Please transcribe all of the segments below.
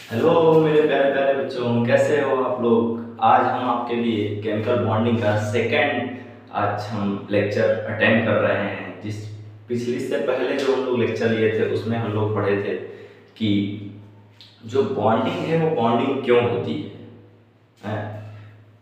Hello मेरे प्यारे प्यारे बच्चों, कैसे हो आप लोग। आज हम आपके लिए केमिकल बॉन्डिंग का सेकंड आज हम लेक्चर अटेंड कर रहे हैं। जिस पिछली से पहले जो हम लोग लेक्चर लिए थे उसमें हम लोग पढ़े थे कि जो बॉन्डिंग है वो बॉन्डिंग क्यों होती है।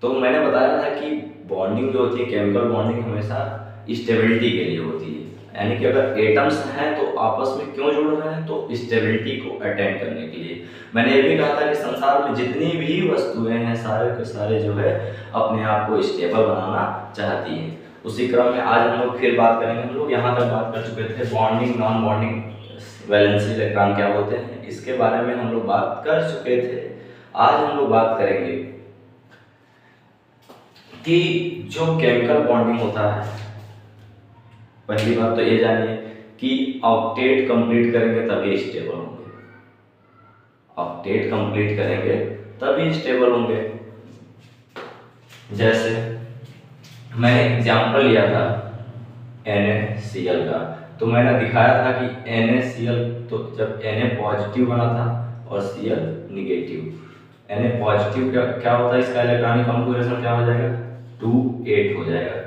तो मैंने बताया था कि बॉन्डिंग जो होती है, केमिकल बॉन्डिंग हमेशा स्टेबिलिटी के लिए होती है। यानी कि अगर एटम्स हैं तो आपस में क्यों जुड़ रहे हैं, तो स्टेबिलिटी को अटेंड करने के लिए। मैंने ये भी कहा था कि संसार में जितनी भी वस्तुएं हैं सारे के सारे जो है अपने आप को स्टेबल बनाना चाहती हैं। उसी क्रम में आज हम लोग फिर बात करेंगे। हम लोग यहाँ तक बात कर चुके थे bonding, non bonding, valency electron क्या होते हैं, इसके बारे में हम लोग बात कर चुके थे। आज हम लोग बात करेंगे कि जो केमिकल बॉन्डिंग होता है, पहली बात तो ये जानिए कि ऑक्टेट कंप्लीट करेंगे तभी स्टेबल होंगे। ऑक्टेट कंप्लीट करेंगे तभी स्टेबल होंगे। जैसे मैंने एग्जांपल लिया था NaCl का, तो मैंने दिखाया था कि NaCl तो जब Na पॉजिटिव बना था और Cl निगेटिव। Na पॉजिटिव क्या होता है, इसका इलेक्ट्रॉनिक कॉन्फ़िगरेशन क्या हो जाएगा, 2 8 हो जाएगा।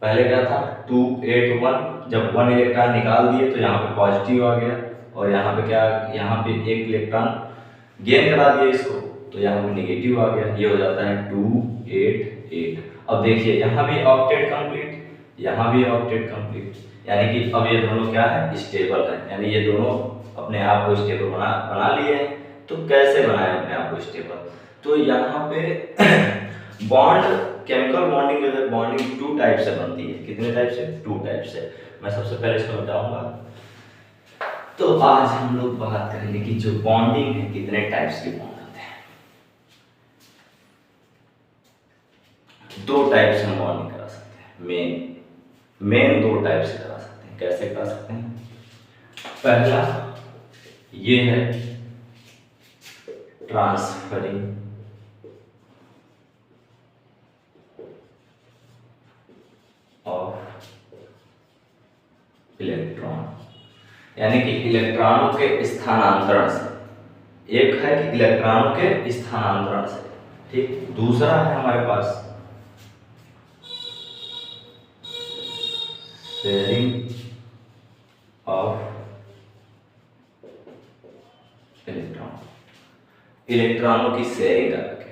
पहले क्या था 2 8 1, जब 1 इलेक्ट्रॉन निकाल दिए तो यहाँ पे पॉजिटिव आ गया, और यहाँ पे क्या, यहाँ पे एक इलेक्ट्रॉन गेन करा दिया इसको, तो यहाँ पे निगेटिव आ गया। ये हो जाता है 2 8 8। अब देखिए यहाँ भी ऑक्टेट कंप्लीट, यहाँ भी ऑक्टेट कंप्लीट, यानी कि अब ये दोनों क्या है, स्टेबल है। यानी ये दोनों अपने आप को स्टेबल बना लिए हैं। तो कैसे बनाए अपने आप को स्टेबल, तो यहाँ पे बॉन्ड, केमिकल बॉन्डिंग जो है, बॉन्डिंग 2 टाइप से बनती है। कितने टाइप से, 2 टाइप से। मैं सबसे पहले इसको बताऊंगा। तो आज हम लोग बात करेंगे कि जो बॉन्डिंग है कितने टाइप्स की बॉन्ड होते हैं। 2 टाइप से हम बॉन्डिंग करा सकते हैं। मेन 2 टाइप से करा सकते हैं। कैसे करा सकते हैं, पहला ये है ट्रांसफरिंग ऑफ इलेक्ट्रॉन, यानी कि इलेक्ट्रॉनों के स्थानांतरण से। एक है कि इलेक्ट्रॉनों के स्थानांतरण से, ठीक। दूसरा है हमारे पास शेयरिंग ऑफ इलेक्ट्रॉन, इलेक्ट्रॉनों की शेयरिंग करके।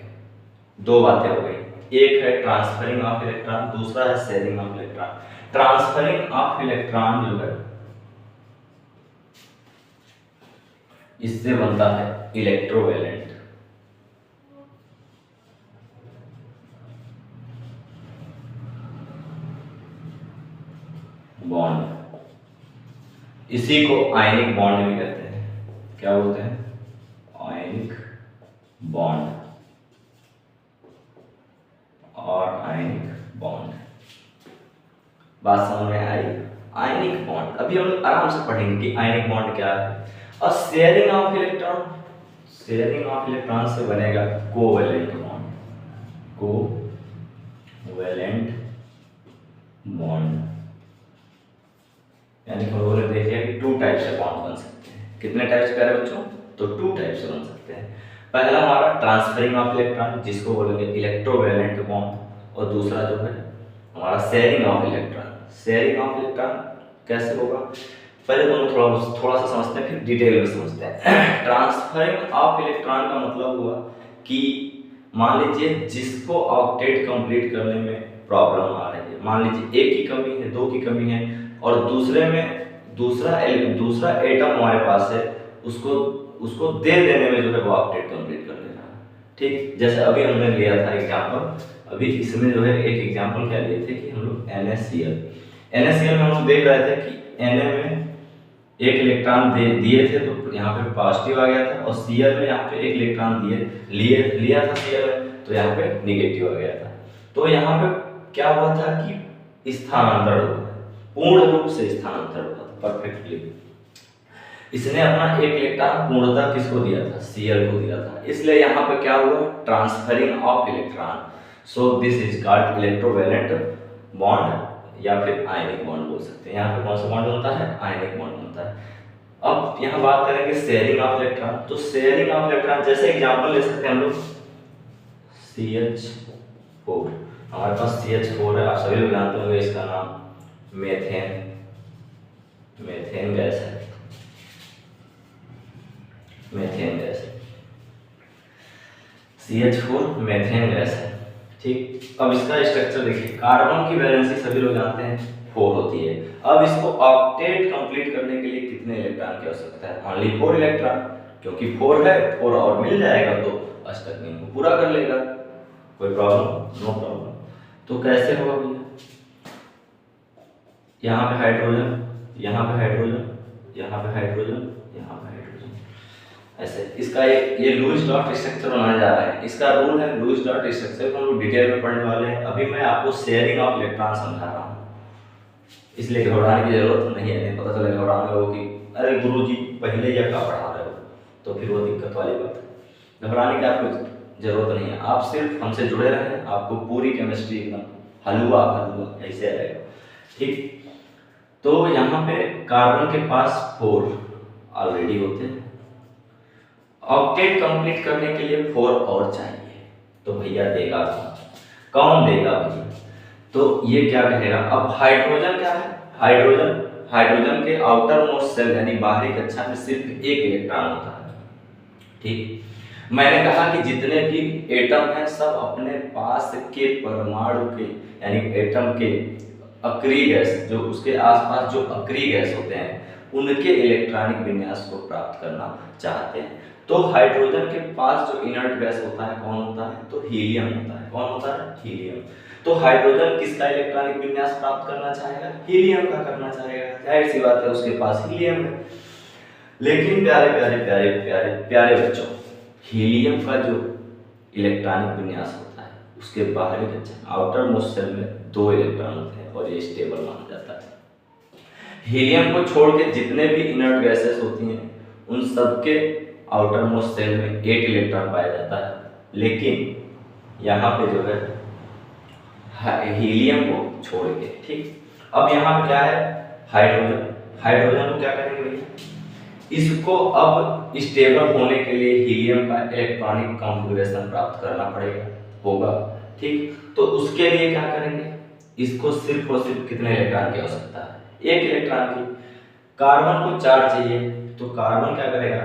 2 बातें हो गई, एक है ट्रांसफरिंग ऑफ इलेक्ट्रॉन, दूसरा है sharing of electron. Transferring of electron जो है, इससे बनता है इलेक्ट्रोवैलेंट बॉन्ड। इसी को आयनिक बॉन्ड भी कहते हैं। क्या बोलते हैं, आयनिक बॉन्ड और आयनिक बॉन्ड। बात समझ में आई। आयनिक बॉन्ड अभी हम लोग आराम से पढ़ेंगे कि आयनिक बॉन्ड क्या है। और sharing of electron, sharing of electron से बनेगा कोवैलेंट बॉन्ड, कोवैलेंट बॉन्ड। यानी कि हम लोगों ने देखा कि 2 टाइप से बॉन्ड बन सकते हैं। कितने टाइप से प्यारे बच्चों, तो 2 टाइप से बन सकते हैं। पहला हमारा ट्रांसफरिंग ऑफ इलेक्ट्रॉन, जिसको बोलेंगे इलेक्ट्रोवैलेंट बॉन्ड, और दूसरा जो है हमारा sharing of electron. Sharing of electron कैसे होगा, पहले दोनों थोड़ा सा समझते हैं, फिर डिटेल में समझते हैं। ट्रांसफरिंग ऑफ इलेक्ट्रॉन का मतलब हुआ कि मान लीजिए जिसको ऑक्टेट कंप्लीट करने में प्रॉब्लम आ रही है, मान लीजिए 1 की कमी है, 2 की कमी है, और दूसरे में दूसरा एटम हमारे पास है, उसको दे देने में जो है वो ऑक्टेट कंप्लीट कर लेना है, ठीक। जैसे अभी हमने लिया था एग्जांपल, अभी इसमें जो है एक एग्जांपल क्या लिए थे कि हम लोग NaCl में हम लोग देख रहे थे कि Na में 1 इलेक्ट्रॉन दिए थे तो यहाँ पे पॉजिटिव आ गया था, और Cl में यहाँ पे 1 इलेक्ट्रॉन लिया था Cl में, तो यहाँ पे निगेटिव आ गया था। तो यहाँ पे क्या हुआ था कि स्थानांतरण हुआ, पूर्ण रूप से स्थानांतरण हुआ था, परफेक्टली। इसने अपना 1 इलेक्ट्रॉन पूर्णतः किसको दिया था, Cl को दिया था, इसलिए यहाँ पे क्या हुआ, transferring of electron. So this is called electrovalent bond, या फिर आयनिक बॉन्ड बोल सकते हैं। यहाँ पे कौन सा बॉन्ड बनता है, आयनिक बॉन्ड बनता है। अब यहाँ बात करेंगे शेयरिंग ऑफ इलेक्ट्रॉन। तो शेयरिंग ऑफ इलेक्ट्रॉन जैसे एग्जांपल ले सकते हैं हम लोग CH4। हमारे पास CH4 है, आप सभी लोग जानते होंगे इसका नाम मेथेन गैस है। मेथेन गैस है, CH4 मेथेन गैस है। ठीक, अब इसका स्ट्रक्चर देखिए, कार्बन की वैलेंसी सभी लोग जानते हैं 4 होती है। अब इसको ऑक्टेट कंप्लीट करने के लिए कितने इलेक्ट्रॉन की आवश्यकता है? ओनली 4 इलेक्ट्रॉन, क्योंकि 4 है, 4 और मिल जाएगा तो अष्टक नियम को पूरा कर लेगा। कोई प्रॉब्लम? No problem. तो कैसे होगा भैया? यहाँ पे हाइड्रोजन, यहाँ पे हाइड्रोजन, यहाँ पे हाइड्रोजन, यहाँ पे हाइड्रोजन, ऐसे। इसका एक ये लुईस डॉट स्ट्रक्चर बनाया जा रहा है। इसका रूल है लुईस डॉट स्ट्रक्चर को हम लोग डिटेल में पढ़ने वाले हैं। अभी मैं आपको शेयरिंग ऑफ इलेक्ट्रॉन समझा रहा हूँ, इसलिए घबराने की जरूरत नहीं है। नहीं पता चले घबराने हो कि अरे गुरुजी पहले या क्या पढ़ा रहे हो, तो फिर वो दिक्कत वाली बात है। घबराने की आपको जरूरत नहीं है, आप सिर्फ हमसे जुड़े रहें, आपको पूरी केमिस्ट्री एकदम हलवा हलवा ऐसे आएगा। ठीक, तो यहाँ पे कार्बन के पास 4 ऑलरेडी होते हैं, ऑक्टेट कंप्लीट करने के लिए 4 और चाहिए। तो भैया देगा कौन देगा भैया? तो ये क्या कहेगा? अब हाइड्रोजन क्या है? हाइड्रोजन के आउटर मोस्ट सेल यानी बाहरी कक्षा में सिर्फ 1 इलेक्ट्रॉन होता है। ठीक, मैंने कहा कि जितने भी एटम हैं सब अपने पास के परमाणु के यानी एटम के अक्रिय गैस, जो उसके आसपास जो अक्रिय गैस होते हैं उनके इलेक्ट्रॉनिक विन्यास को प्राप्त करना चाहते हैं। तो हाइड्रोजन के पास जो इनर्ट गैस होता है कौन होता है? तो हीलियम होता है। कौन होता है? हीलियम। तो हाइड्रोजन किसका इलेक्ट्रॉनिक विन्यास प्राप्त करना चाहेगा? हीलियम का करना चाहेगा। जाहिर सी बात है, उसके पास हीलियम है। लेकिन प्यारे प्यारे प्यारे प्यारे प्यारे बच्चों, हीलियम का जो इलेक्ट्रॉनिक विन्यास होता है उसके बाहरी कक्षा आउटर मोस्ट सेल में 2 इलेक्ट्रॉन होते हैं और ये स्टेबल माना जाता है। हीलियम को छोड़ के जितने भी इनर्ट गैसेस होती हैं उन सबके आउटर मोस्ट सेल में 8 इलेक्ट्रॉन पाया जाता है, लेकिन यहाँ पे जो है हीलियम को छोड़ के। ठीक, अब यहाँ पे क्या है? हाइड्रोजन को क्या करेंगे भैया? इसको अब स्टेबल होने के लिए हीलियम का इलेक्ट्रॉनिक कॉन्फ़िगरेशन प्राप्त करना होगा। ठीक, तो उसके लिए क्या करेंगे? इसको सिर्फ और सिर्फ कितने इलेक्ट्रॉन की आवश्यकता है? 1 इलेक्ट्रॉन की। कार्बन को 4 चाहिए, तो कार्बन क्या करेगा?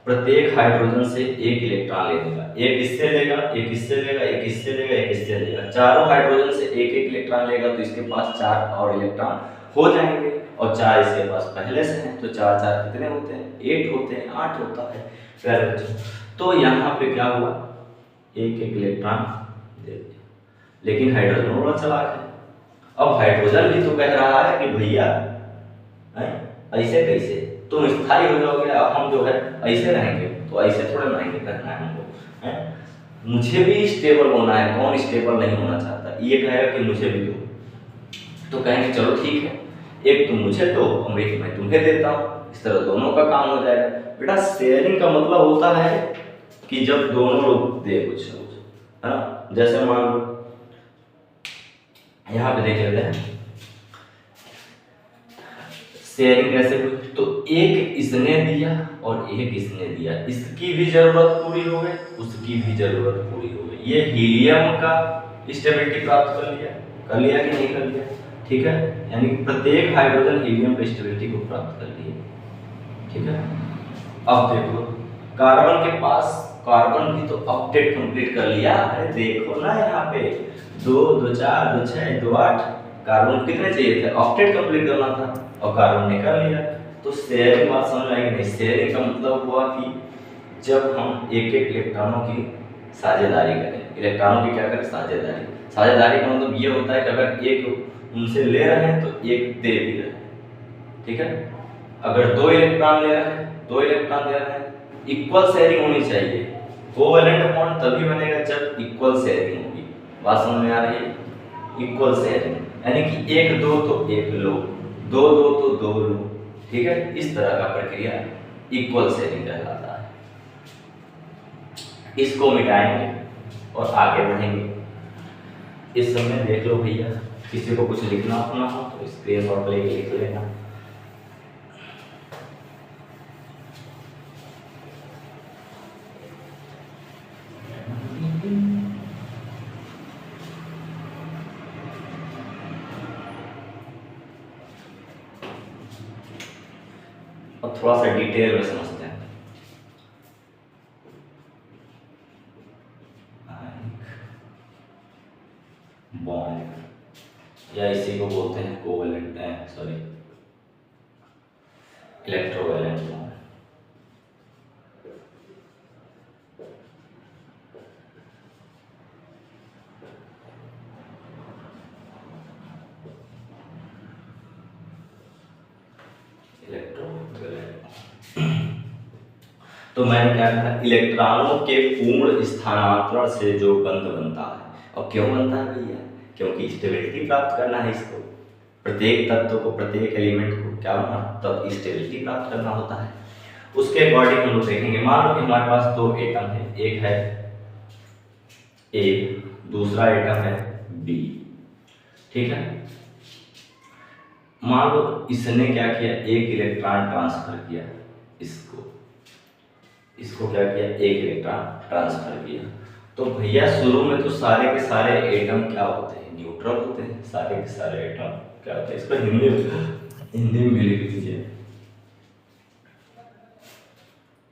प्रत्येक हाइड्रोजन से 1 इलेक्ट्रॉन ले लेगा। एक इससे लेगा, एक इससे लेगा, एक इससे लेगा, एक इससे लेगा। चारों हाइड्रोजन से 1-1 इलेक्ट्रॉन लेगा तो इसके पास 4 और इलेक्ट्रॉन हो जाएंगे, और 4 इसके पास पहले से हैं, तो 4-4 कितने होते हैं? 8 होते हैं, 8 होता है। प्यारे बच्चों, तो यहाँ पे क्या हुआ? 1-1 इलेक्ट्रॉन दे दिया, लेकिन हाइड्रोजन बड़ा चालाक है। अब हाइड्रोजन भी तो कह रहा है कि भैया ऐसे कैसे तुम स्थायी हो जाओगे, अब हम जो है ऐसे रहेंगे, तो ऐसे थोड़ा रहेंगे, करना है हमको। मुझे भी स्टेबल होना है, कौन स्टेबल नहीं होना चाहता? ये कहेगा कि मुझे भी दो, तो कहेंगे चलो ठीक है, एक तुम मुझे दो और एक मैं तुम्हें देता हूँ, इस तरह दोनों का काम हो जाएगा। बेटा शेयरिंग का मतलब होता है कि जब दोनों लोग दे कुछ, है ना। जैसे मान लो यहाँ पे देख लेते हैं शेयरिंग कैसे हुई। तो एक इसने दिया और एक इसने दिया, इसकी भी जरूरत पूरी हो गई, उसकी भी जरूरत पूरी हो गई। ये हीलियम का स्टेबिलिटी प्राप्त कर लिया कि नहीं कर लिया? ठीक है, यानी प्रत्येक हाइड्रोजन हीलियम की स्टेबिलिटी को प्राप्त कर लिए। ठीक है, अब देखो कार्बन के पास, कार्बन भी तो ऑक्टेट कंप्लीट कर लिया। अरे देखो ना यहाँ पे 2 2 4 2 6 2 8, कार्बन कितने चाहिए थे? ऑक्टेट कंप्लीट करना था और कार्बन ने कर लिया। तो शेयरिंग बात समझ आएगी नहीं? शेयरिंग का मतलब हुआ कि जब हम एक एक इलेक्ट्रॉनों की साझेदारी करें। इलेक्ट्रॉनों की क्या करें? साझेदारी। साझेदारी का मतलब ये होता है कि अगर एक उनसे ले रहे हैं तो एक दे भी रहे हैं। ठीक है, अगर 2 इलेक्ट्रॉन ले रहे हैं, 2 इलेक्ट्रॉन दे रहे हैं, इक्वल शेयरिंग होनी चाहिए। कोवैलेंट बॉन्ड तभी बनेगा जब इक्वल शेयरिंग होगी। बात समझ में आ रही है? इक्वल शेयरिंग यानी कि 1 2 तो 1 लो, 2 2 तो 2 लो। ठीक है, इस तरह का प्रक्रिया इक्वल शेयरिंग कहलाता है। इसको मिटाएंगे और आगे बढ़ेंगे। इस समय देख लो भैया, किसी को कुछ लिखना अपना हो तो स्क्रीन शॉट लेके लिख लेना। थोड़ा सा डिटेल में समझते हैं। बॉन्ड या इसी को बोलते हैं कोवेलेंट, सॉरी इलेक्ट्रोवैलेंट बॉन्ड। तो मैंने क्या कहा, इलेक्ट्रॉनों के पूर्ण स्थानांतरण से जो बंध बनता है। और क्यों बनता है भैया, क्योंकि स्टेबिलिटी प्राप्त करना है इसको, प्रत्येक तत्व को, प्रत्येक एलिमेंट को क्या होना, तब स्टेबिलिटी प्राप्त करना होता है। उसके अकॉर्डिंग हम लोग देखेंगे, मान लो कि हमारे पास दो एटम है, एक है ए, दूसरा एटम है बी, ठीक है। मान लो इसने क्या किया, एक इलेक्ट्रॉन ट्रांसफर किया, इसको क्या किया, एक इलेक्ट्रॉन ट्रांसफर किया। तो भैया शुरू में तो सारे के सारे एटम क्या होते हैं, न्यूट्रल होते हैं, सारे के सारे एटम क्या होते हैं, इसको हिंदी में लिख लीजिए,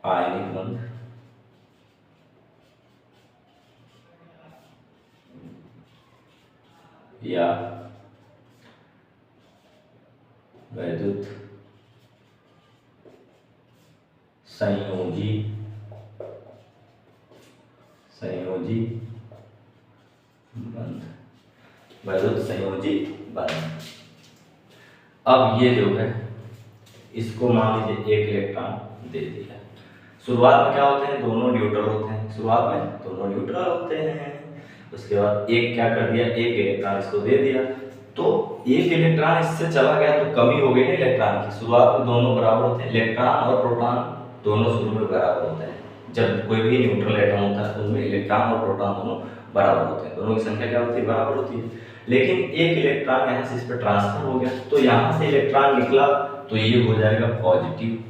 आयनिक बंध, या वैद्युत संयोजी बंध, वैद्युत संयोजी बंध। अब ये जो है, इसको मान लीजिए एक इलेक्ट्रॉन दे दिया। शुरुआत में क्या होते हैं, दोनों न्यूट्रल होते हैं, शुरुआत में दोनों न्यूट्रल होते हैं। उसके बाद एक क्या कर दिया, एक इलेक्ट्रॉन इसको दे दिया, तो एक इलेक्ट्रॉन इससे चला गया तो कमी हो गई ना इलेक्ट्रॉन की। शुरुआत में दोनों बराबर होते हैं, इलेक्ट्रॉन और प्रोटॉन दोनों शुरू में बराबर होते हैं। जब कोई भी न्यूट्रल एटम होता है तो उनमें इलेक्ट्रॉन और प्रोटॉन दोनों बराबर होते हैं, दोनों की संख्या क्या होती है, बराबर होती है। लेकिन एक इलेक्ट्रॉन यहाँ से इस पर ट्रांसफर हो गया, तो यहाँ से इलेक्ट्रॉन निकला तो ये हो जाएगा पॉजिटिव,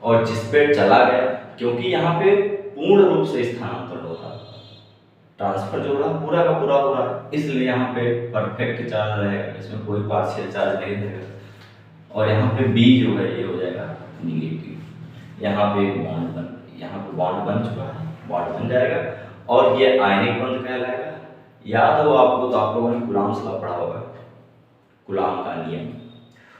और जिस पे चला गया, क्योंकि यहाँ पे पूर्ण रूप से स्थानांतरण होगा, ट्रांसफर जो रहा पूरा का पूरा हो रहा है, इसलिए यहाँ पे परफेक्ट चार्ज रहेगा, इसमें कोई पार्शियल चार्ज नहीं रहेगा। और यहाँ पे बी जो है ये हो जाएगा निगेटिव। यहाँ पे बॉन्ड बन, यहाँ पे बॉन्ड बन चुका है, बॉन्ड बन जाएगा, और ये आयनिक बंध कहलाएगा। याद हो आपको, तो आप लोगों ने कूलॉम्स लॉ पढ़ा होगा, कूलॉम का नियम।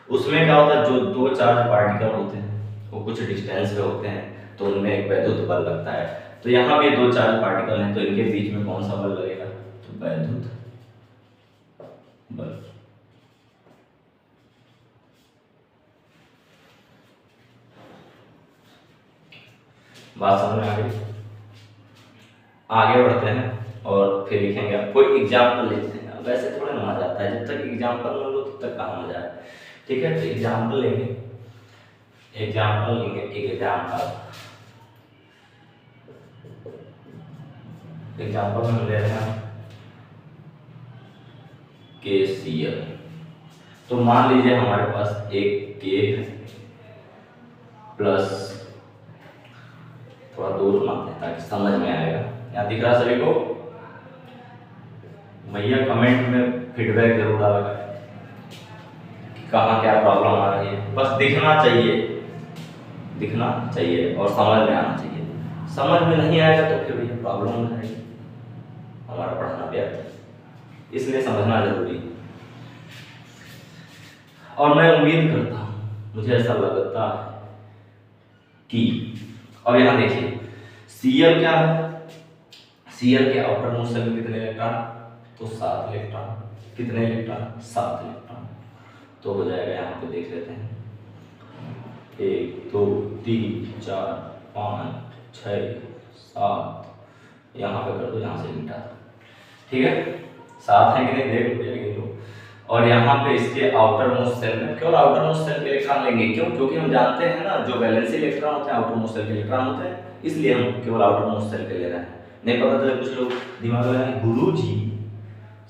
उसमें क्या होता है, जो दो चार्ज पार्टिकल होते हैं वो कुछ डिस्टेंस पे होते हैं, तो उनमें एक वैद्युत बल लगता है। तो यहाँ भी दो चार्ज पार्टिकल हैं, तो इनके बीच में कौन सा बल लगेगा, तो वैद्युत बल। बात समझ में आ गई? आगे बढ़ते हैं और फिर लिखेंगे, कोई एग्जाम्पल लिखते हैं। वैसे थोड़ा मजा आता है, जब तक एग्जाम्पल न लो तब तक कहाँ मजा है, ठीक है। तो एग्जाम्पल लेंगे, एक एग्जाम्पल में ले रहे हैं KCl। तो मान लीजिए हमारे पास एक K है प्लस, थोड़ा दूर बनाते हैं ताकि समझ में आएगा। यहाँ दिख रहा सभी को? भैया कमेंट में फीडबैक जरूर डालेगा कि कहाँ क्या प्रॉब्लम आ रही है, बस दिखना चाहिए और समझ में आना चाहिए। समझ में नहीं आएगा तो फिर भैया प्रॉब्लम हो जाएगी, हमारा पढ़ना व्यर्थ है, इसलिए समझना जरूरी है। और मैं उम्मीद करता हूँ, मुझे ऐसा लगता है कि, और यहाँ देखिए Cl क्या है, Cl के आउटर मोस्ट शेल में कितने इलेक्ट्रॉन, तो 7 इलेक्ट्रॉन। कितने इलेक्ट्रॉन, 7 इलेक्ट्रॉन। तो हो जाएगा, यहाँ पे देख लेते हैं, 1 2 3 4 5 6 7, यहाँ पे कर दो, यहाँ से मिटा दो, ठीक है। 7 है कि नहीं, देख लो। और यहाँ पे इसके आउटर मोस्ट शेल में केवल आउटर मोस्ट शेल के इलेक्ट्रॉन लेंगे, क्यों, क्योंकि हम जानते हैं ना जो वैलेंसी इलेक्ट्रॉन होते हैं आउटर मोस्ट शेल के इलेक्ट्रॉन होते हैं, इसलिए हम केवल आउटर मोस्ट शेल के ले रहे हैं। नहीं पता चले कुछ लोग दिमाग में, गुरुजी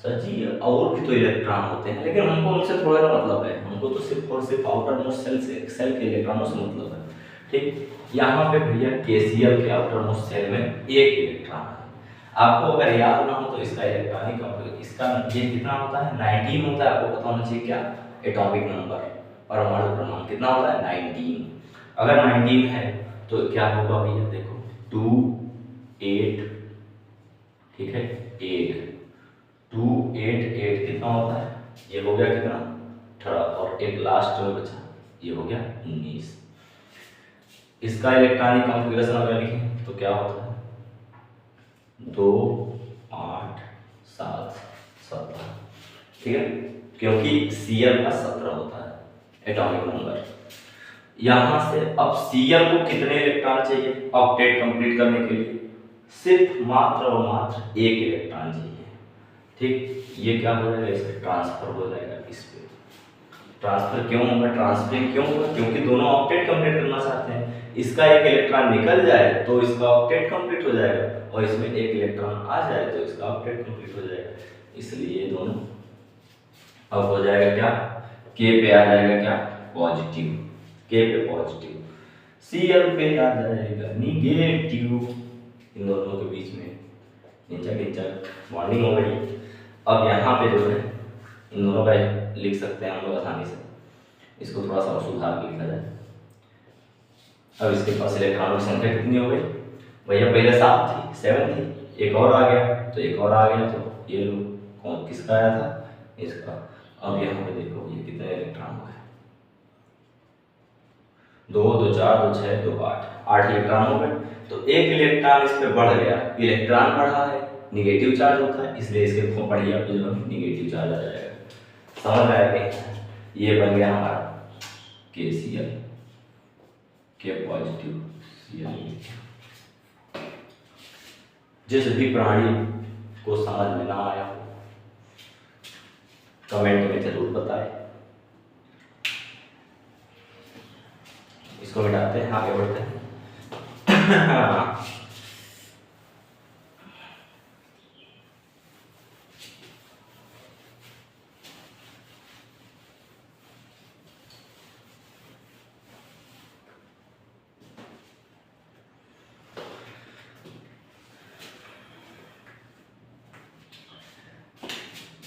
सर जी और भी तो इलेक्ट्रॉन होते हैं, लेकिन हमको उनसे थोड़ा ना मतलब है, हमको तो सिर्फ और सिर्फ आउटर मोस्ट शेल के इलेक्ट्रॉनों से मतलब है, ठीक। यहाँ पे भैया KCl के आउटर मोस्ट शेल में 1 इलेक्ट्रॉन है। आपको अगर याद ना हो तो इसका इलेक्ट्रॉनिक, इसका ये कितना होता है, 19 होता है। आपको पता होना चाहिए क्या, एटॉमिक नंबर परमाणु क्रमांक कितना होता है 19। अगर 19 है तो क्या होगा भैया, देखो 2 8, ठीक है 8, 2 8 8 कितना होता है, ये हो गया कितना 18, और एक लास्ट में बचा ये हो गया 19। इसका इलेक्ट्रॉनिक कॉन्फ़िगरेशन अगर लिखें तो क्या होता है 2 8 7 17, ठीक है, क्योंकि Cl का 17 होता है एटॉमिक नंबर। यहां से अब Cl को कितने इलेक्ट्रॉन चाहिए ऑक्टेट कंप्लीट करने के लिए, सिर्फ मात्र और मात्र एक इलेक्ट्रॉन चाहिए, ठीक। ये क्या हो जाएगा, इसे ट्रांसफर हो जाएगा इस पे। ट्रांसफर क्यों होगा, ट्रांसफरिंग क्यों होगा, क्योंकि दोनों ऑक्टेट कंप्लीट करना चाहते हैं। इसका एक इलेक्ट्रॉन निकल जाए तो इसका ऑक्टेट कंप्लीट हो जाएगा, और इसमें एक इलेक्ट्रॉन आ जाए तो इसका ऑक्टेट कंप्लीट हो जाएगा। इसलिए ये दोनों अब हो जाएगा क्या, K पे आ जाएगा क्या पॉजिटिव, K पे पॉजिटिव, Cl पे आ जाएगा निगेटिव। इन दोनों के बीच में इंचक बॉन्डिंग हो गई। अब यहाँ पे जो है इन दोनों का लिख सकते हैं हम लोग आसानी से, इसको थोड़ा सा सुधार के लिखा जाए। अब इसके पास इलेक्ट्रॉनों की संख्या कितनी हो गई भैया, पहले 7 थी 7 थी, एक और आ गया तो एक और आ गया, तो ये लो कौन किसका आया था, इसका। अब यहाँ पे देखो ये कितने इलेक्ट्रॉन हो गए, 2 2 4 2 6 2 8 इलेक्ट्रॉन हो गए। तो एक इलेक्ट्रॉन इस पे बढ़ गया, इलेक्ट्रॉन बढ़ा है निगेटिव चार्ज होता है, इसलिए इसके बढ़िया पे जो निगेटिव चार्ज आ जाएगा। समझ आया कि ये बन गया हमारा KCl, K पॉजिटिव Cl। जिस भी प्राणी को समझ में ना आया हो कमेंट में जरूर बताएं। इसको मिटाते हैं, आगे बढ़ते हैं।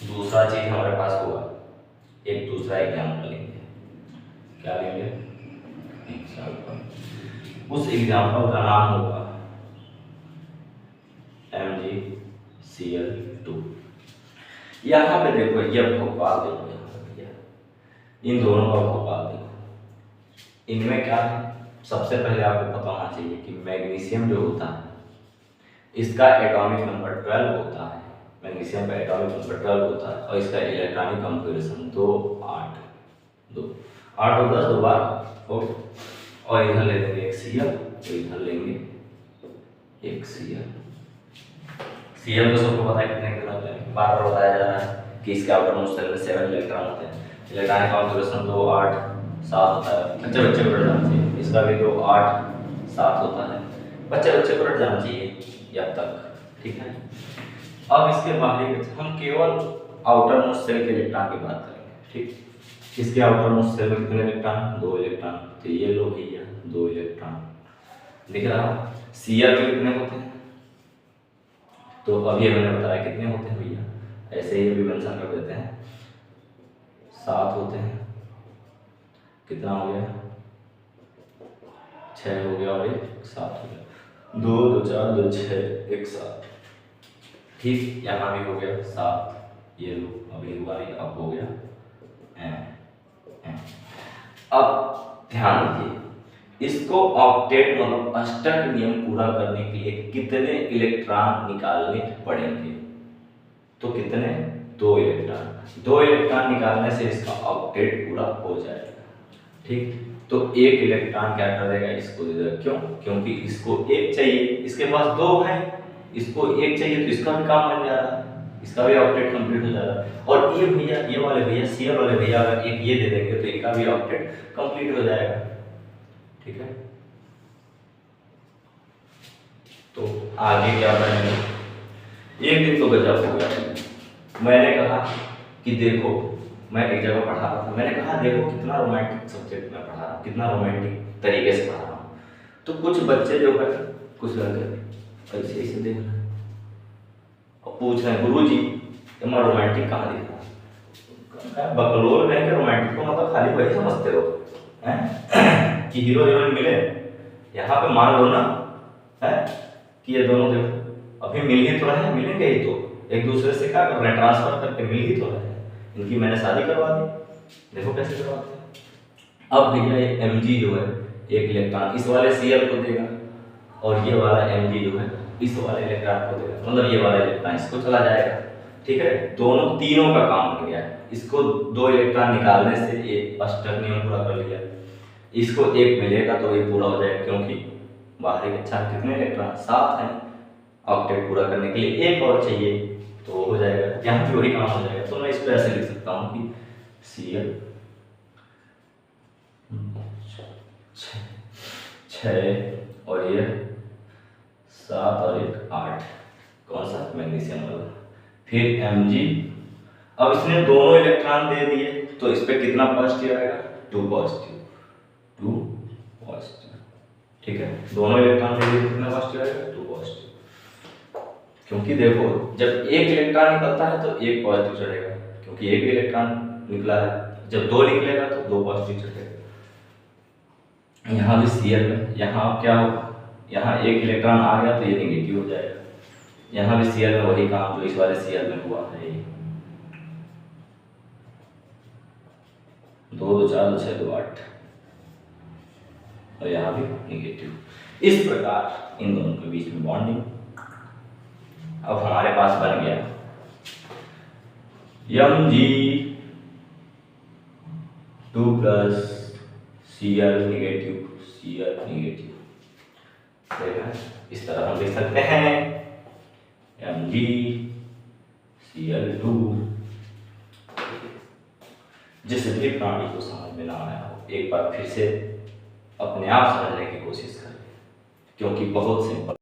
दूसरा चीज हमारे पास होगा, एक दूसरा एग्जाम्पल लेंगे। क्या लेंगे, एग्जाम्पल। उस एग्जाम्पल का नाम होगा MgCl2। यहाँ पे देखो ये भोपाल देखो, यहाँ पे भैया इन दोनों का भोपाल देखो। इनमें क्या है, सबसे पहले आपको पता होना चाहिए कि मैग्नीशियम जो होता है इसका एटॉमिक नंबर 12 होता है, मैग्नीशियम का एटॉमिक नंबर 12 होता है, और इसका इलेक्ट्रॉनिक कॉन्फ़िगरेशन 2 8 2 8 और 10 2 12 हो। और इधर ले लेंगे एक Cl, तो इधर लेंगे एक Cl। Cl तो सबको पता है कितने कितने होते हैं, बार बार बताया जा रहा है कि इसके आउटर मोस्ट शेल में 7 इलेक्ट्रॉन होते हैं, इलेक्ट्रॉनिक कॉन्फ़िगरेशन 2 8 7 होता है। बच्चे बच्चे को रट जाना चाहिए, इसका भी 2 8 7 होता है, बच्चे बच्चे को रट जाना चाहिए अब तक, ठीक है। अब इसके बाहरी हम केवल आउटर मोस्ट सेल के इलेक्ट्रॉन की बात करेंगे, ठीक। इसके आउटर मोस्ट सेल में कितने इलेक्ट्रॉन, 2 इलेक्ट्रॉन, तो ये लो भैया 2 इलेक्ट्रॉन दिख रहा। Cl में कितने होते हैं, तो अब ये मैंने बताया कितने होते हैं भैया, ऐसे ही भी मेंशन कर देते हैं 7 होते हैं। कितना हो गया, 6 हो गया और 1 7 हो गया, 2 2 4 2 6 1 7, ठीक। यहाँ भी हो गया 7, ये लो अभी हुआ नहीं, अब हो गया अब ध्यान दीजिए, इसको ऑक्टेट मतलब अष्टक नियम पूरा करने के लिए कितने इलेक्ट्रॉन निकालने पड़ेंगे, तो कितने 2 इलेक्ट्रॉन। 2 इलेक्ट्रॉन निकालने से इसका ऑक्टेट पूरा हो जाएगा, ठीक। तो एक इलेक्ट्रॉन क्या कर देगा, इसको दे देगा, क्यों, क्योंकि इसको एक चाहिए, इसके पास 2 है, इसको एक चाहिए, तो इसका भी काम बन जा रहा है, इसका भी ऑक्टेट कंप्लीट हो जा रहा है। और ये भैया ये वाले भैया Cl वाले भैया अगर एक ये दे देंगे तो इनका भी ऑक्टेट कंप्लीट हो जाएगा, ठीक है। तो आगे क्या करेंगे, एक दिन तो गजब हो गया। मैंने कहा कि देखो, मैं एक जगह पढ़ा रहा था, मैंने कहा देखो कितना रोमांटिक सब्जेक्ट मैं पढ़ा रहा हूँ, कितना रोमांटिक तरीके से पढ़ा रहा हूँ। तो कुछ बच्चे जो है कुछ लड़के ऐसे ऐसे देख रहे हैं और पूछ रहे हैं गुरुजी मैं रोमांटिक कहाँ दिख रहा, बकलोल में रोमांटिक को मतलब खाली वही समझते हो हैं कि हीरो हीरोइन मिले। यहाँ पे मान लो ना है कि ये दोनों देखो अभी मिल ही तो रहे हैं, मिलेंगे ही तो एक दूसरे से क्या कर रहे हैं, ट्रांसफर करके मिल ही तो रहे हैं। इनकी मैंने शादी करवा दी, देखो कैसे करवाते हैं। अब भैया ये Mg जो है एक इलेक्ट्रॉन इस वाले Cl को देगा और ये वाला Mg जो है इस वाले इलेक्ट्रॉन को देगा, मतलब ये वाला इलेक्ट्रॉन इसको चला जाएगा। ठीक है, दोनों तीनों का काम हो गया। इसको 2 इलेक्ट्रॉन निकालने से ये अष्टक नियम पूरा कर लिया। इसको एक मिलेगा तो ये पूरा हो जाएगा, क्योंकि बाहरी कक्षा में कितने इलेक्ट्रॉन 7 हैं। ऑक्टेट पूरा करने के लिए एक और चाहिए तो हो जाएगा, यहाँ पे वही काम हो जाएगा। तो मैं इसको ऐसे लिख सकता हूँ कि Cl 6 और ये 7 और 1 8, कौन सा मैग्नीशियम वाला। फिर Mg, अब इसने दोनों इलेक्ट्रॉन दे दिए तो इस पे कितना पॉजिटिव आएगा, 2 पॉजिटिव। ठीक है, दोनों इलेक्ट्रॉन दे दिए कितना पॉजिटिव आएगा, 2 पॉजिटिव। क्योंकि देखो जब एक इलेक्ट्रॉन निकलता है तो एक पॉजिटिव चढ़ेगा, क्योंकि एक इलेक्ट्रॉन निकला है। जब 2 निकलेगा तो 2 पॉजिटिव चढ़ेगा। यहाँ भी Cl में यहाँ क्या होगा, यहाँ एक इलेक्ट्रॉन आ गया तो ये नेगेटिव हो जाएगा। यहाँ भी Cl में वही काम जो इस वाले Cl में हुआ है, 2 2 4 2 6 2 8 और यहाँ भी नेगेटिव। इस प्रकार इन दोनों के बीच में बॉन्डिंग अब हमारे पास बन गया Mg 2 + Cl नेगेटिव इस तरह हम लिख सकते हैं Mg Cl2। जिस भी प्राणी को समझ में ना आया हो एक बार फिर से अपने आप समझने की कोशिश करें, क्योंकि बहुत सिंपल